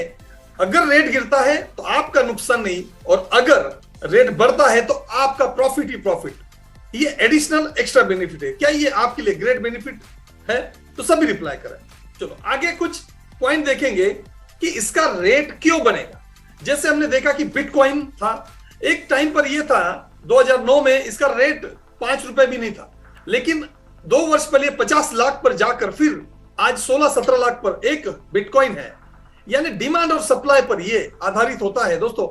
अगर रेट गिरता है तो आपका नुकसान नहीं, और अगर रेट बढ़ता है तो आपका प्रॉफिट ही प्रॉफिट। ये एडिशनल एक्स्ट्रा बेनिफिट है। क्या ये आपके लिए ग्रेट बेनिफिट है? तो सभी रिप्लाई करें। चलो आगे कुछ पॉइंट देखेंगे कि इसका रेट क्यों बनेगा। जैसे हमने देखा कि बिटकॉइन था, एक टाइम पर यह था 2009 में इसका रेट 5 रुपए भी नहीं था, लेकिन 2 वर्ष पहले 50 लाख पर जाकर फिर आज 16-17 लाख पर एक बिटकॉइन है। यानी डिमांड और सप्लाई पर यह आधारित होता है। दोस्तों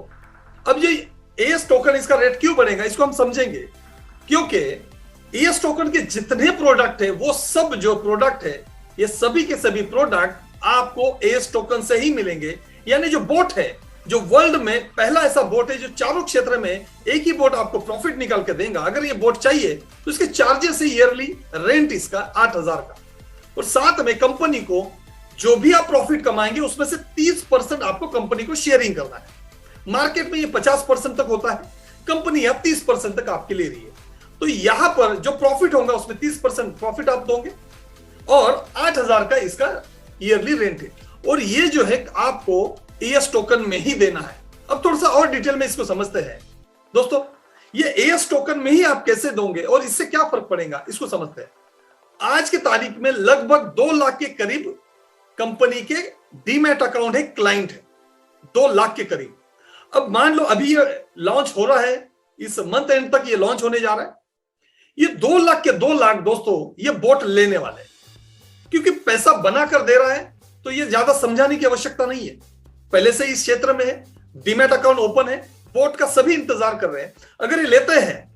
अब ये एएस टोकन, इसका रेट क्यों बढ़ेगा इसको हम समझेंगे, क्योंकि एएस टोकन के जितने प्रोडक्ट है वो सब जो प्रोडक्ट है ये सभी के सभी प्रोडक्ट आपको एएस टोकन से ही मिलेंगे। यानी जो बोट है, जो वर्ल्ड में पहला ऐसा बोट है जो चारों क्षेत्र में एक ही बोट आपको प्रॉफिट निकाल के देगा। अगर ये बोट चाहिए तो इसके चार्जेस है ईयरली रेंट इसका 8,000 का, और साथ में कंपनी को जो भी आप प्रॉफिट कमाएंगे उसमें से 30% आपको कंपनी को शेयरिंग करना है। मार्केट में ये 50% तक होता है, कंपनी अब 30% तक आपके ले रही है। तो यहां पर जो प्रॉफिट होगा उसमें 30% प्रॉफिट आप दोगे, और 8,000 का इसका ईयरली रेंट है, और ये जो है आपको एएस टोकन में ही देना है। अब थोड़ा सा और डिटेल में इसको समझते हैं। दोस्तों ये एएस टोकन में ही आप कैसे दोगे और इससे क्या फर्क पड़ेगा इसको समझते हैं। आज की तारीख में लगभग 2 लाख के करीब कंपनी के डीमैट अकाउंट है, क्लाइंट है 2 लाख के करीब। अब मान लो अभी ये लॉन्च हो रहा है, इस मंथ एंड तक ये लॉन्च होने जा रहा है। ये 2 लाख के 2 लाख दोस्तों ये बोट लेने वाले हैं, क्योंकि पैसा बना कर दे रहा है तो ये ज्यादा समझाने की आवश्यकता नहीं है। पहले से इस क्षेत्र में है, डीमैट अकाउंट ओपन है, बोट का सभी इंतजार कर रहे हैं, अगर ये लेते हैं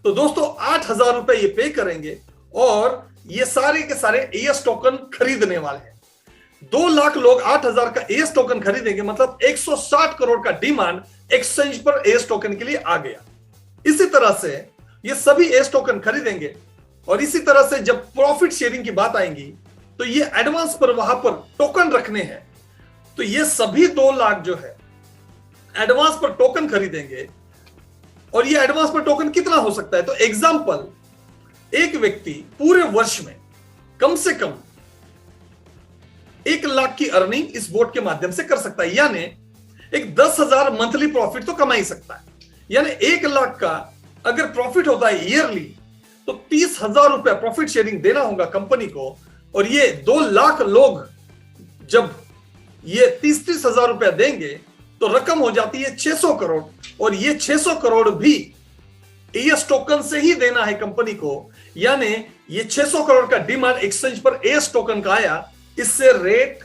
तो दोस्तों 8,000 रुपए ये पे करेंगे और ये सारे के सारे एएस टोकन खरीदने वाले हैं। 2 लाख लोग 8,000 का एएस टोकन खरीदेंगे, मतलब 160 करोड़ का डिमांड एक्सचेंज पर एएस टोकन के लिए आ गया। इसी तरह से ये सभी एएस टोकन खरीदेंगे और इसी तरह से जब प्रॉफिट शेयरिंग की बात आएगी तो ये एडवांस पर वहां पर टोकन रखने हैं, तो ये सभी 2 लाख जो है एडवांस पर टोकन खरीदेंगे। और ये एडवांस पर टोकन कितना हो सकता है, तो एग्जांपल, एक व्यक्ति पूरे वर्ष में कम से कम 1 लाख की अर्निंग इस बोट के माध्यम से कर सकता है, यानी एक 10,000 मंथली प्रॉफिट तो कमा ही सकता है। यानी 1 लाख का अगर प्रॉफिट होता है ईयरली तो 30,000 रुपया प्रॉफिट शेयरिंग देना होगा कंपनी को। और ये 2 लाख लोग जब ये 30,000 रुपया देंगे तो रकम हो जाती है 600 करोड़। और ये 600 करोड़ भी एएस टोकन से ही देना है कंपनी को, यानी ये 600 करोड़ का डिमांड एक्सचेंज पर एएस टोकन का आया, इससे रेट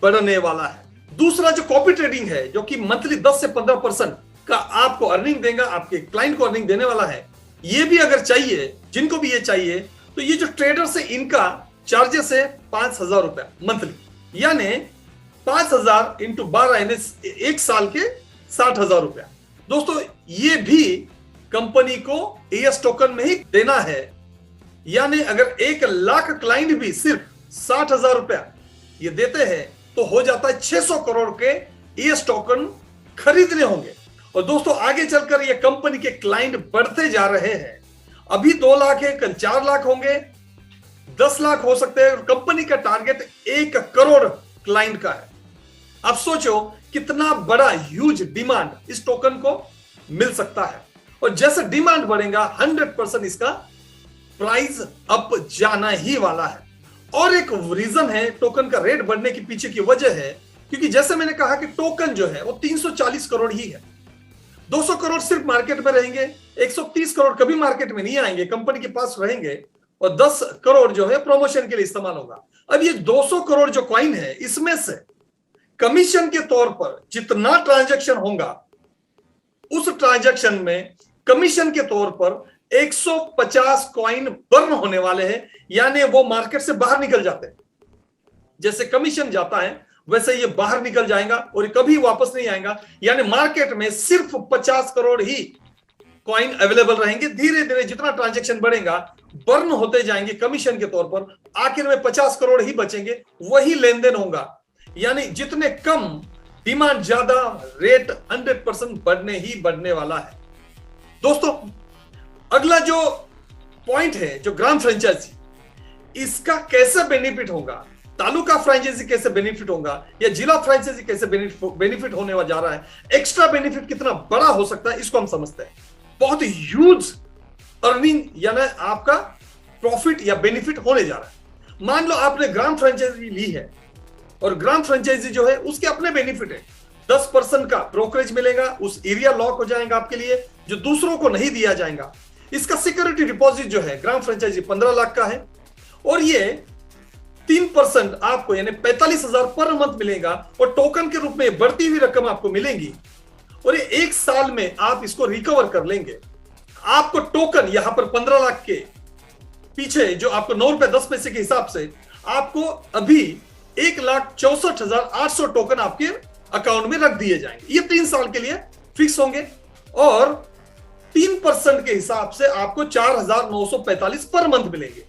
बढ़ने वाला है। दूसरा जो कॉपी ट्रेडिंग है, जो कि मंथली 10 से 15% का आपको अर्निंग देगा, आपके क्लाइंट को अर्निंग देने वाला है, ये भी अगर चाहिए, जिनको भी ये चाहिए, तो ये जो ट्रेडर्स है इनका चार्जेस है 5,000 रुपया मंथली, यानी 5,000 इंटू 12 यानी 1 साल के 60,000 रुपया। दोस्तों ये भी कंपनी को एएस टोकन में ही देना है, यानी अगर 1 लाख क्लाइंट भी सिर्फ 60,000 रुपया ये देते हैं तो हो जाता है 600 करोड़ के एएस टोकन खरीदने होंगे। और दोस्तों आगे चलकर ये कंपनी के क्लाइंट बढ़ते जा रहे हैं, अभी 2 लाख है, कल 4 लाख होंगे, 10 लाख हो सकते हैं, और कंपनी का टारगेट 1 करोड़ क्लाइंट का है। अब सोचो कितना बड़ा ह्यूज डिमांड इस टोकन को मिल सकता है। और जैसे डिमांड बढ़ेगा 100% इसका प्राइस अप जाना ही वाला है। और एक रीजन है टोकन का रेट बढ़ने के पीछे की वजह है, क्योंकि जैसे मैंने कहा कि टोकन जो है वो 340 करोड़ ही है। 200 करोड़ सिर्फ मार्केट में रहेंगे, 130 करोड़ कभी मार्केट में नहीं आएंगे, कंपनी के पास रहेंगे, और 10 करोड़ जो है प्रमोशन के लिए इस्तेमाल होगा। अब ये 200 करोड़ जो कॉइन है, इसमें से कमीशन के तौर पर जितना ट्रांजैक्शन होगा, उस ट्रांजैक्शन में कमीशन के तौर पर 150 कॉइन बर्न होने वाले हैं, यानी वो मार्केट से बाहर निकल जाते हैं। जैसे कमीशन जाता है वैसे ये बाहर निकल जाएगा और कभी वापस नहीं आएगा, यानी मार्केट में सिर्फ 50 करोड़ ही कॉइन अवेलेबल रहेंगे। धीरे धीरे जितना ट्रांजैक्शन बढ़ेगा बर्न होते जाएंगे कमीशन के तौर पर, आखिर में 50 करोड़ ही बचेंगे, वही लेन देन होगा। यानी जितने कम डिमांड ज्यादा, रेट 100% बढ़ने ही बढ़ने वाला है। दोस्तों अगला जो पॉइंट है, जो ग्राम फ्रेंचाइजी, इसका कैसे बेनिफिट होगा, तालुका फ्रेंचाइजी कैसे बेनिफिट होगा, या जिला फ्रेंचाइजी कैसे बेनिफिट होने जा रहा है, एक्स्ट्रा बेनिफिट कितना बड़ा हो सकता है, इसको हम समझते हैं। बहुत ह्यूज अर्निंग यानी आपका प्रॉफिट या बेनिफिट होने जा रहा है। मान लो आपने ग्राम फ्रेंचाइजी ली है, और ग्राम फ्रेंचाइजी जो है उसके अपने बेनिफिट है। 10% का ब्रोकरेज मिलेगा, उस एरिया लॉक हो जाएगा आपके लिए, जो दूसरों को नहीं दिया जाएगा। इसका सिक्योरिटी डिपॉजिट जो है ग्राम फ्रेंचाइजी 15 लाख का है, और ये 3% आपको यानी 45,000 पर मंथ मिलेगा, और टोकन के रूप में बढ़ती हुई रकम आपको मिलेगी, और ये 1 साल में आप इसको रिकवर कर लेंगे। आपको टोकन यहां पर 15 लाख के पीछे जो आपको 9 रुपए 10 पैसे के हिसाब से आपको अभी 1,64,800 टोकन आपके अकाउंट में रख दिए जाएंगे। ये 3 साल के लिए फिक्स होंगे, और 3% के हिसाब से आपको 4,945 पर मंथ मिलेंगे।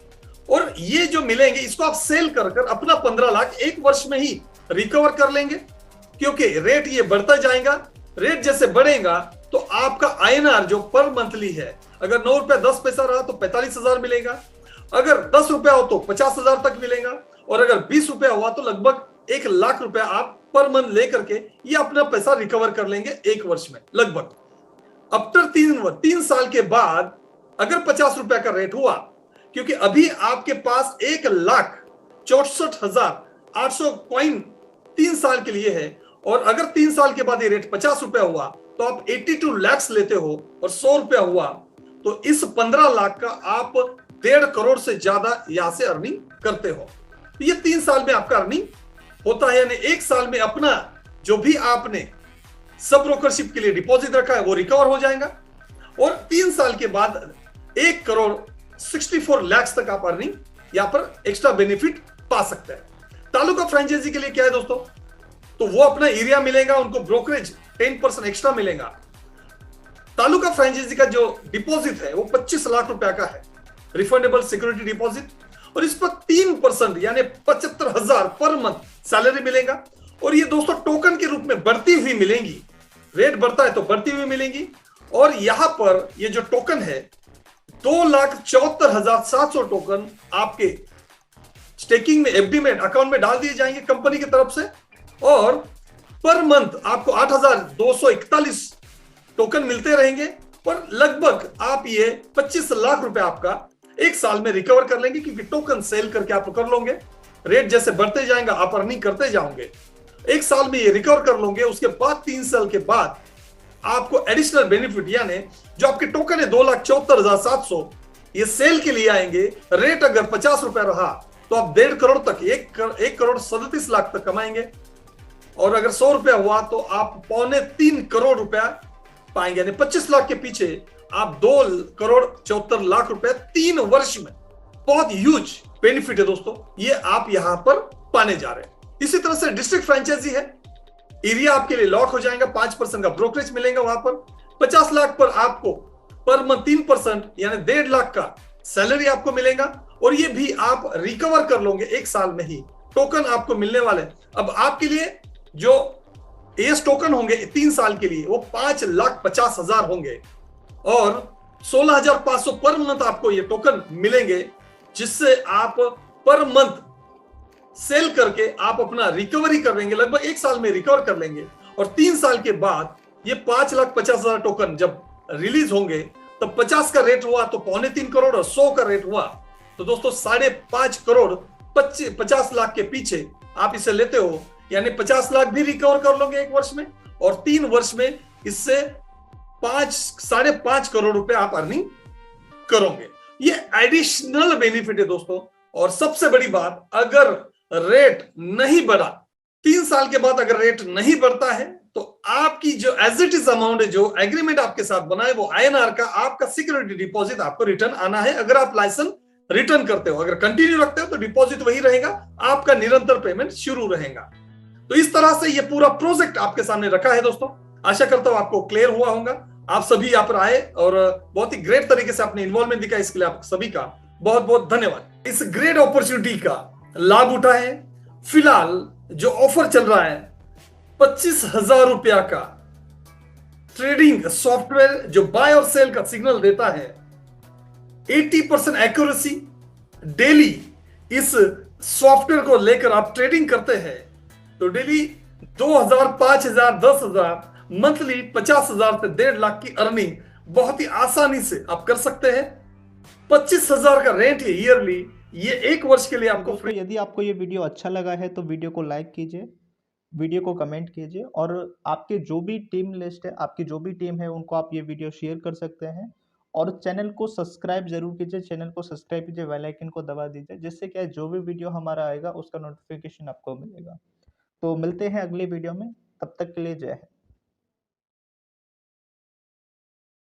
और ये जो मिलेंगे इसको आप सेल कर कर अपना 15 लाख 1 वर्ष में ही रिकवर कर लेंगे, क्योंकि रेट ये बढ़ता जाएगा। रेट जैसे बढ़ेगा तो आपका आईएनआर जो पर मंथली है, अगर 9 रुपया 10 पैसा रहा तो 45,000 मिलेगा, अगर 10 रुपया हो तो 50,000 तक मिलेगा, और अगर 20 रुपया हुआ तो लगभग 1 लाख रुपया आप पर मंथ लेकर के ये अपना पैसा रिकवर कर लेंगे 1 वर्ष में लगभग। आफ्टर 3 साल के बाद अगर 50 रुपया का रेट हुआ, क्योंकि अभी आपके पास 1,64,800 कॉइन 3 साल के लिए है, और अगर 3 साल के बाद ये रेट 50 रुपया हुआ तो आप 82 लाख लेते हो, और 100 रुपया हुआ तो इस 15 लाख का आप 1.5 करोड़ से ज्यादा यहां से अर्निंग करते हो। तो ये 3 साल में आपका अर्निंग होता है, यानी 1 साल में अपना जो भी आपने सब ब्रोकरशिप के लिए डिपॉजिट रखा है वो रिकवर हो जाएगा, और 3 साल के बाद 1,64,00,000 तक आप अर्निंग यहां पर एक्स्ट्रा बेनिफिट पा सकते हैं। तालुका फ्रेंचाइजी के लिए क्या है दोस्तों, तो वो अपना एरिया मिलेगा, उनको ब्रोकरेज 10% एक्स्ट्रा मिलेगा। तालुका फ्रेंचाइजी का जो डिपॉजिट है वो 25 लाख रुपया का है, रिफंडेबल सिक्योरिटी डिपॉजिट, और इस पर 3% यानी 75,000 पर मंथ सैलरी मिलेगा। और ये दोस्तों टोकन के रूप में बढ़ती हुई मिलेंगी, रेट बढ़ता है तो बढ़ती हुई मिलेंगी। और यहां पर ये जो टोकन है 2,74,700 टोकन आपके स्टेकिंग में, एफडी में, अकाउंट में डाल दिए जाएंगे कंपनी की तरफ से, और पर मंथ आपको 8,241 टोकन मिलते रहेंगे, और लगभग आप ये 25 लाख रुपए आपका एक साल में रिकवर कर लेंगे, क्योंकि टोकन सेल करके आप कर लोगे, रेट जैसे बढ़ते जाएंगे आप अर्निंग करते जाओगे, एक साल में ये रिकवर कर लोगे। उसके बाद 3 साल के बाद आपको एडिशनल बेनिफिट यानी जो आपके टोकन है 2,74,700 ये सेल के लिए आएंगे। रेट अगर 50 रुपए रहा तो आप 1.5 करोड़ तक 1,37 लाख तक कमाएंगे, और अगर 100 रुपया हुआ तो आप 2.25 करोड़ रुपया पाएंगे, यानी 25 लाख के पीछे आप 2,74,00,000 रुपए 3 वर्ष में। बहुत ह्यूज बेनिफिट है दोस्तों, ये आप यहां पर पाने जा रहे हैं। इसी तरह से डिस्ट्रिक्ट फ्रेंचाइजी है, एरिया आपके लिए लॉक हो जाएगा, 5% का ब्रोकरेज मिलेगा वहां पर, 50 लाख पर आपको पर मंथ 3% यानी 1.5 लाख का सैलरी आपको मिलेगा, और ये भी आप रिकवर कर लोगे एक साल में ही, टोकन आपको मिलने वाले। अब आपके लिए जो एस टोकन होंगे 3 साल के लिए वो 5,50,000 होंगे, और 16,500 पर मंथ आपको ये टोकन मिलेंगे, जिससे आप पर मंथ सेल करके आप अपना रिकवरी कर लेंगे, लगभग एक साल में रिकवर कर लेंगे। और 3 साल के बाद ये 5,50,000 टोकन जब रिलीज होंगे तब 50 का रेट हुआ तो 2.25 करोड़, और 100 का रेट हुआ तो दोस्तों 5.5 करोड़ 50 लाख के पीछे आप इसे लेते हो, यानी 50 लाख भी रिकवर कर लोगे एक वर्ष में, और 3 वर्ष में इससे 5.5 करोड़ रुपए आप अर्निंग करोगे। ये एडिशनल बेनिफिट है दोस्तों। और सबसे बड़ी बात, अगर रेट नहीं बढ़ा 3 साल के बाद, अगर रेट नहीं बढ़ता है तो आपकी जो एज इट इज अमाउंट है, जो एग्रीमेंट आपके साथ बना है, वो INR का आपका सिक्योरिटी डिपॉजिट आपको रिटर्न आना है। अगर आप लाइसेंस रिटर्न करते हो, अगर कंटिन्यू रखते हो तो डिपॉजिट वही रहेगा, आपका निरंतर पेमेंट शुरू रहेगा। तो इस तरह से ये पूरा प्रोजेक्ट आपके सामने रखा है दोस्तों। आशा करता हूं आपको क्लियर हुआ होगा। आप सभी यहाँ पर आए और बहुत ही ग्रेट तरीके से अपने इन्वॉल्वमेंट दिखा, इसके लिए आप सभी का बहुत बहुत धन्यवाद। इस ग्रेट अपॉर्चुनिटी का लाभ उठाए। फिलहाल जो ऑफर चल रहा है 25,000 रुपया का ट्रेडिंग सॉफ्टवेयर जो बाय और सेल का सिग्नल देता है, 80% एक्यूरेसी डेली, इस सॉफ्टवेयर को लेकर आप ट्रेडिंग करते हैं तो डेली 2,000, 5,000, 10,000, मंथली 50,000 से 1.5 लाख की अर्निंग बहुत ही आसानी से आप कर सकते हैं। 25,000 का रेंट है ईयरली, ये एक वर्ष के लिए आपको फ्री। यदि आपको ये वीडियो अच्छा लगा है तो वीडियो को लाइक कीजिए, वीडियो को कमेंट कीजिए, और आपके जो भी टीम लिस्ट है, आपकी जो भी टीम है, उनको आप ये वीडियो शेयर कर सकते हैं। और चैनल को सब्सक्राइब जरूर कीजिए, चैनल को सब्सक्राइब कीजिए, बेल आइकन को दबा दीजिए, जिससे क्या है, जो भी वीडियो हमारा आएगा उसका नोटिफिकेशन आपको मिलेगा। तो मिलते हैं अगले वीडियो में, तब तक के लिए जय हिंद।